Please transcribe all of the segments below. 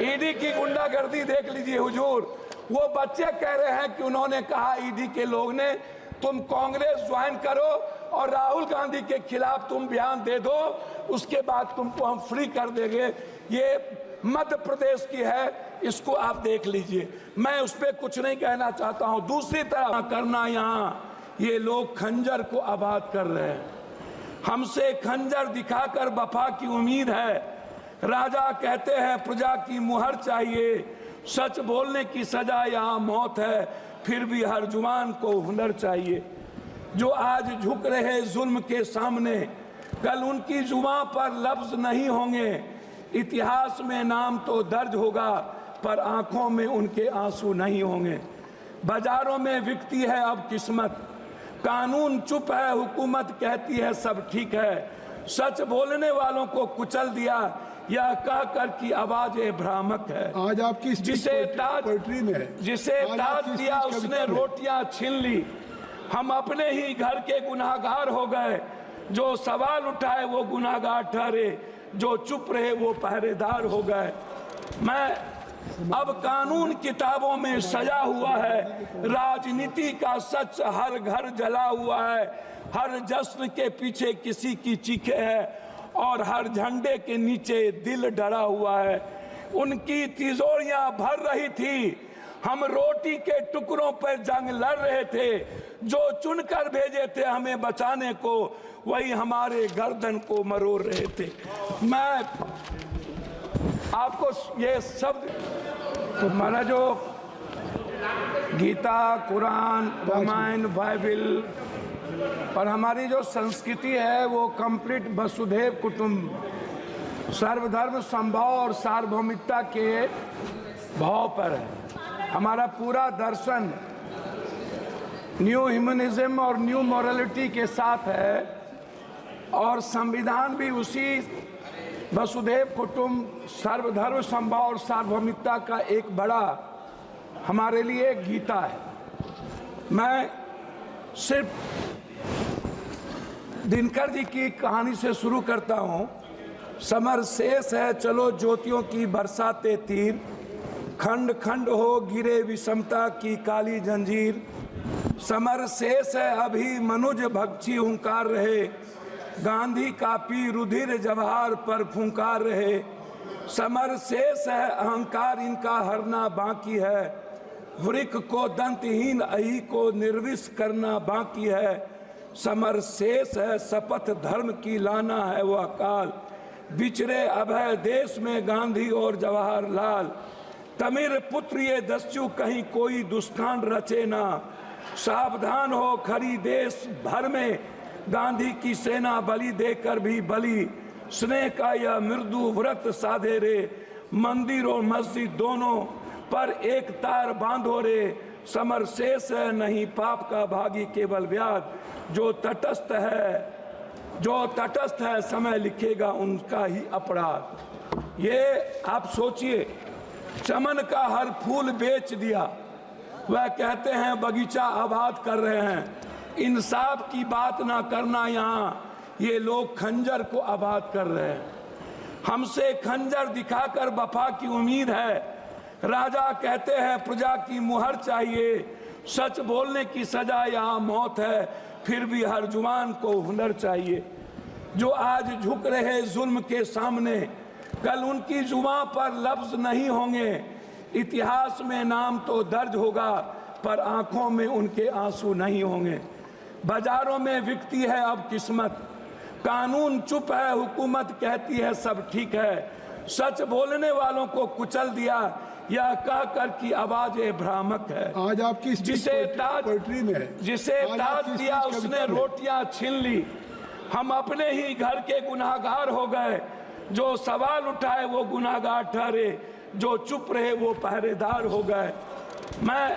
ED की गुंडागर्दी देख लीजिए हुजूर। वो बच्चे कह रहे हैं कि उन्होंने कहा ईडी के लोग ने तुम कांग्रेस ज्वाइन करो और राहुल गांधी के खिलाफ तुम बयान दे दो, उसके बाद तुमको हम फ्री कर देंगे। ये मध्य प्रदेश की है, इसको आप देख लीजिए। मैं उस पर कुछ नहीं कहना चाहता हूं। दूसरी तरफ करना, यहाँ ये लोग खंजर को आबाद कर रहे हैं। हमसे खंजर दिखाकर वफा की उम्मीद है। राजा कहते हैं प्रजा की मुहर चाहिए, सच बोलने की सजा यहाँ मौत है, फिर भी हर जुबान को हुनर चाहिए। जो आज झुक रहे जुल्म के सामने, कल उनकी जुबान पर लफ्ज नहीं होंगे। इतिहास में नाम तो दर्ज होगा, पर आंखों में उनके आंसू नहीं होंगे। बाजारों में बिकती है अब किस्मत, कानून चुप है, हुकूमत कहती है सब ठीक है। सच बोलने वालों को कुचल दिया, यह कहकर की आवाजें भ्रामक है। आज आपकी जिसे ताज दिया उसने रोटियां छीन ली। हम अपने ही घर के गुनाहगार हो गए। जो सवाल उठाए वो गुनाहगार ठहरे, जो चुप रहे वो पहरेदार हो गए। मैं अब कानून किताबों में सजा हुआ है, राजनीति का सच हर घर जला हुआ है। हर जश्न के पीछे किसी की चीखें है और हर झंडे के नीचे दिल डरा हुआ है। उनकी तिजोरियां भर रही थी, हम रोटी के टुकड़ों पर जंग लड़ रहे थे। जो चुनकर भेजे थे हमें बचाने को, वही हमारे गर्दन को मरोड़ रहे थे। मैं आपको ये शब्द, हमारा जो गीता, कुरान, रामायण, बाइबल और हमारी जो संस्कृति है वो कंप्लीट वसुधैव कुटुंब, सर्वधर्म संभाव और सार्वभौमिकता के भाव पर है। हमारा पूरा दर्शन न्यू ह्यूमनिज्म और न्यू मॉरलिटी के साथ है, और संविधान भी उसी वसुधैव कुटुंब, सर्वधर्म संभाव और सार्वभौमिकता का एक बड़ा हमारे लिए गीता है। मैं सिर्फ दिनकर जी की कहानी से शुरू करता हूँ। समर शेष है चलो ज्योतियों की बरसाते तीर, खंड खंड हो गिरे विषमता की काली जंजीर। समर शेष है अभी मनुज भक्षी हुंकार रहे, गांधी कापी रुधिर जवाहर पर फुंकार रहे। समर शेष है अहंकार इनका हरना बाकी है, वृक को दंतहीन अही को निर्विष करना बाकी है। समर शेष है शपथ धर्म की लाना है वह काल, बिछड़े अभय देश में गांधी और जवाहरलाल। तमिर पुत्र ये दस्यु कहीं कोई दुष्कांड रचे ना, सावधान हो खरी देश भर में गांधी की सेना बलि देकर भी बलि। स्नेह का यह मृदु व्रत साधे रे, मंदिर और मस्जिद दोनों पर एक तार बांधो रे। समर शेष है नहीं पाप का भागी केवल व्याध, जो तटस्थ है समय लिखेगा उनका ही अपराध। ये आप सोचिए, चमन का हर फूल बेच दिया, वह कहते हैं बगीचा आबाद कर रहे हैं। इंसाफ की बात ना करना, यहाँ ये लोग खंजर को आबाद कर रहे हैं। हमसे खंजर दिखाकर वफा की उम्मीद है। राजा कहते हैं प्रजा की मुहर चाहिए, सच बोलने की सजा यहाँ मौत है, फिर भी हर जुबान को हुनर चाहिए। जो आज झुक रहे जुल्म के सामने, कल उनकी जुबान पर लफ्ज नहीं होंगे। इतिहास में नाम तो दर्ज होगा, पर आंखों में उनके आंसू नहीं होंगे। बाजारों में बिकती है अब किस्मत, कानून चुप है, हुकूमत कहती है सब ठीक है। सच बोलने वालों को कुचल दिया, यह कहकर की आवाजें भ्रामक है। आज आपकी जिसे ताज दिया उसने रोटियां छीन ली। हम अपने ही घर के गुनाहगार हो गए। जो सवाल उठाए वो गुनाहगार ठहरे, जो चुप रहे वो पहरेदार हो गए। मैं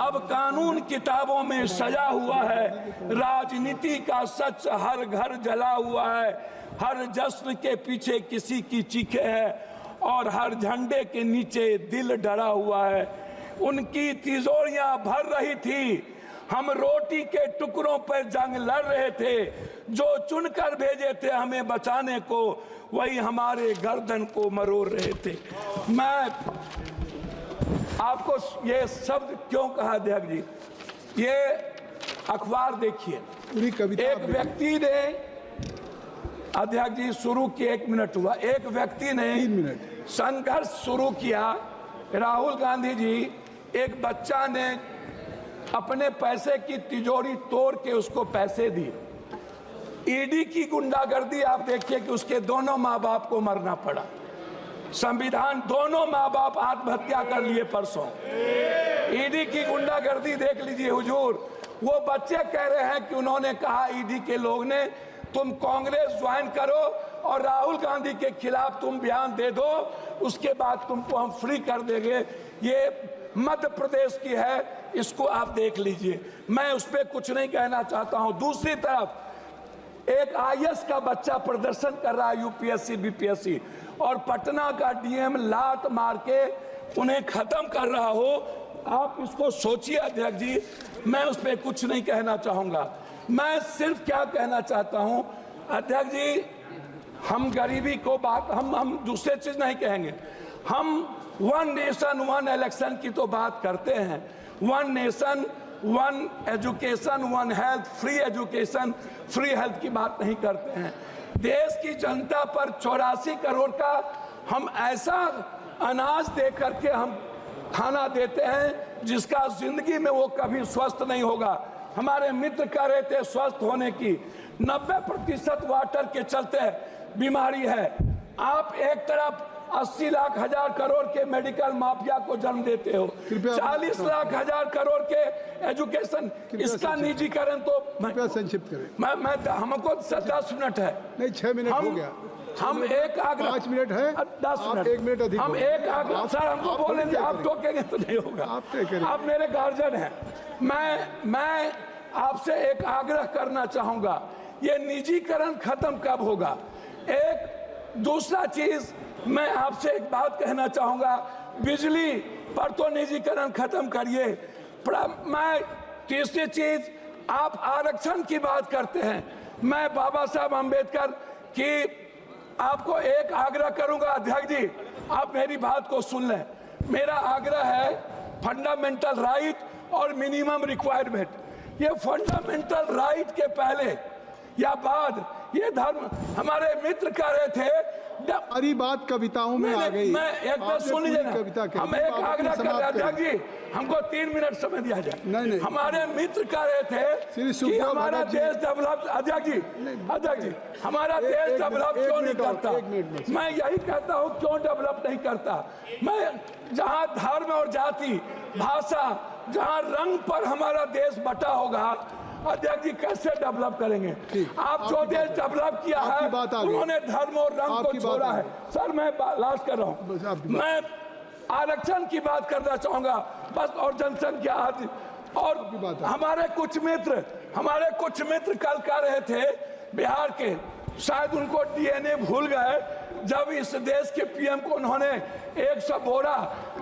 अब कानून किताबों में सजा हुआ है, राजनीति का सच हर घर जला हुआ है। हर जश्न के पीछे किसी की चीखें है और हर झंडे के नीचे दिल डरा हुआ है। उनकी तिजोरियां भर रही थी, हम रोटी के टुकड़ों पर जंग लड़ रहे थे, जो चुनकर भेजे थे हमें बचाने को, वही हमारे गर्दन को मरोड़ रहे थे। मैं आपको ये शब्द क्यों कहा अध्यक्ष जी, ये अखबार देखिए, एक व्यक्ति ने अध्यक्ष जी शुरू किया, 1 मिनट हुआ, एक व्यक्ति ने संघर्ष शुरू किया। राहुल गांधी जी, एक बच्चा ने अपने पैसे की तिजोरी तोड़ के उसको पैसे दिए। ईडी की गुंडागर्दी आप देखिए कि उसके दोनों माँ बाप को मरना पड़ा। संविधान, दोनों माँ बाप आत्महत्या कर लिए परसों। ईडी की गुंडागर्दी देख लीजिए हुजूर। वो बच्चे कह रहे हैं कि उन्होंने कहा ईडी के लोग ने, तुम कांग्रेस ज्वाइन करो और राहुल गांधी के खिलाफ तुम बयान दे दो, उसके बाद तुमको हम फ्री कर देंगे। ये मध्य प्रदेश की है, इसको आप देख लीजिए। मैं उस पर कुछ नहीं कहना चाहता हूं। दूसरी तरफ एक आईएएस का बच्चा प्रदर्शन कर रहा है यूपीएससी बीपीएससी, और पटना का डीएम लात मार के उन्हें खत्म कर रहा हो। आप इसको सोचिए अध्यक्ष जी। मैं उस पर कुछ नहीं कहना चाहूंगा। मैं सिर्फ क्या कहना चाहता हूं अध्यक्ष जी, हम गरीबी को बात, हम दूसरे चीज नहीं कहेंगे। हम 1 नेशन 1 इलेक्शन की तो बात करते हैं। 1 nation 1 education 1 health, free education free health की बात नहीं करते हैं। देश की जनता पर 84 करोड़ का हम ऐसा अनाज दे करके हम खाना देते हैं जिसका जिंदगी में वो कभी स्वस्थ नहीं होगा। हमारे मित्र कह रहे थे स्वस्थ होने की, 90% वाटर के चलते बीमारी है। आप एक तरफ 80 लाख हजार करोड़ के मेडिकल माफिया को जन्म देते हो, 40 लाख हजार करोड़ के एजुकेशन, इसका निजीकरण तो संक्षिप्त करें। मैं हमको 10 मिनट है, नहीं 6 मिनट हो गया। हम एक आग्रह, 5 मिनट है, 10 मिनट, 1 मिनट अधिक, हम एक आग्रह, सर हमको बोलेंगे, आप टोकेंगे तो नहीं होगा। आप मेरे गार्जियन हैं। मैं आपसे एक आग्रह करना चाहूंगा, ये निजीकरण खत्म कब होगा? एक दूसरा चीज मैं आपसे एक बात कहना चाहूंगा, बिजली पर तो निजीकरण खत्म करिए। मैं तीसरी चीज, आप आरक्षण की बात करते हैं। मैं बाबा साहब अम्बेडकर की आपको एक आग्रह करूंगा अध्यक्ष जी, आप मेरी बात को सुन लें। मेरा आग्रह है फंडामेंटल राइट और मिनिमम रिक्वायरमेंट। ये फंडामेंटल राइट के पहले या बाद ये धर्म, हमारे मित्र कह रहे थे, सारी बात कविताओं में आ गई। मैं एक बात सुन लीजिए ना, हम एक आग्रह कर रहे अध्यक्ष जी, हमको 3 मिनट समय दिया जाए। नहीं। हमारे मित्र कह रहे थे कि हमारा देश डेवलप, अध्यक्ष जी हमारा देश डेवलप क्यों नहीं करता? मैं यही कहता हूँ क्यों डेवलप नहीं करता। मैं जहाँ धर्म और जाति, भाषा, जहाँ रंग पर हमारा देश बटा होगा, अध्यक्ष जी कैसे डेवलप करेंगे? आप जो देश डेवलप किया है उन्होंने धर्म और रंग को छोड़ा है। सर मैं लास्ट कर रहा हूँ, मैं आरक्षण की बात करना चाहूंगा बस, और जनसंख्या आदि। और हमारे कुछ मित्र कल कह रहे थे बिहार के, शायद उनको डीएनए भूल गए, जब इस देश के पीएम को उन्होंने 100 बोरा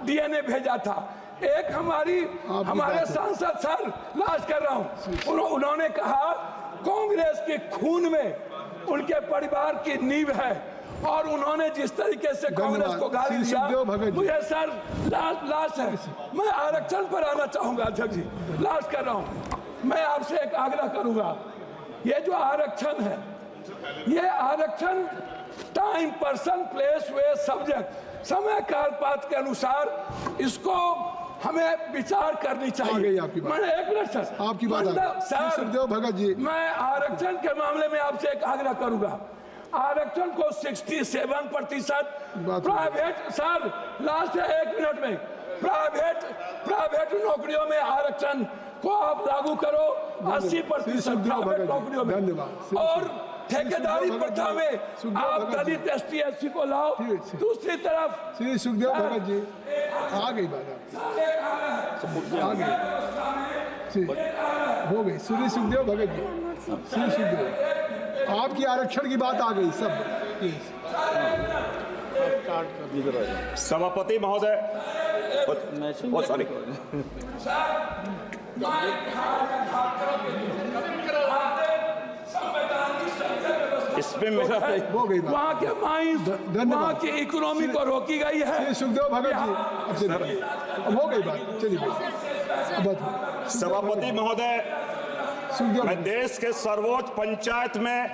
डीएनए भेजा था। एक हमारे सांसद, सर लास्ट कर रहा हूं, उन्होंने कहा कांग्रेस के खून में उनके परिवार की नींव है, और उन्होंने जिस तरीके से कांग्रेस को गाली दिया, मुझे सर लास्ट है, मैं आरक्षण पर आना चाहूंगा अध्यक्ष जी, लास्ट कर रहा हूं। मैं आपसे एक आग्रह करूंगा, ये जो आरक्षण है, ये आरक्षण टाइम, पर्सन, प्लेस, वे, सब्जेक्ट, समय काल पात्र के अनुसार इसको हमें विचार करनी चाहिए। मैंने 1 मिनट सर, आपकी बात सर सुखदेव भगत जी, मैं आरक्षण के मामले में आपसे एक आग्रह करूंगा, आरक्षण को 67% प्राइवेट, सर लास्ट है 1 मिनट में, प्राइवेट नौकरियों में आरक्षण को आप लागू करो, 80% प्राइवेट नौकरियों में, और ठेकेदारी प्रथा में आप दलित एसटी एससी को लाओ। दूसरी तरफ श्री सुखदेव भगत जी, आ गई बात, आ गई, हो गई। श्री सुखदेव भगत जी, श्री सुखदेव, आपकी आरक्षण की बात आ गई सब। सभापति महोदय, सॉरी, इसमें मेरा हो गई बात। वहाँ के माइंस, धन्यवाद। वहाँ की इकोनॉमी को रोकी गई है। श्री सुखदेव भगत जी अब चलिए, अब हो गई बात, चलिए अब बात। सभापति महोदय, सुखदेव मैं देश के सर्वोच्च पंचायत में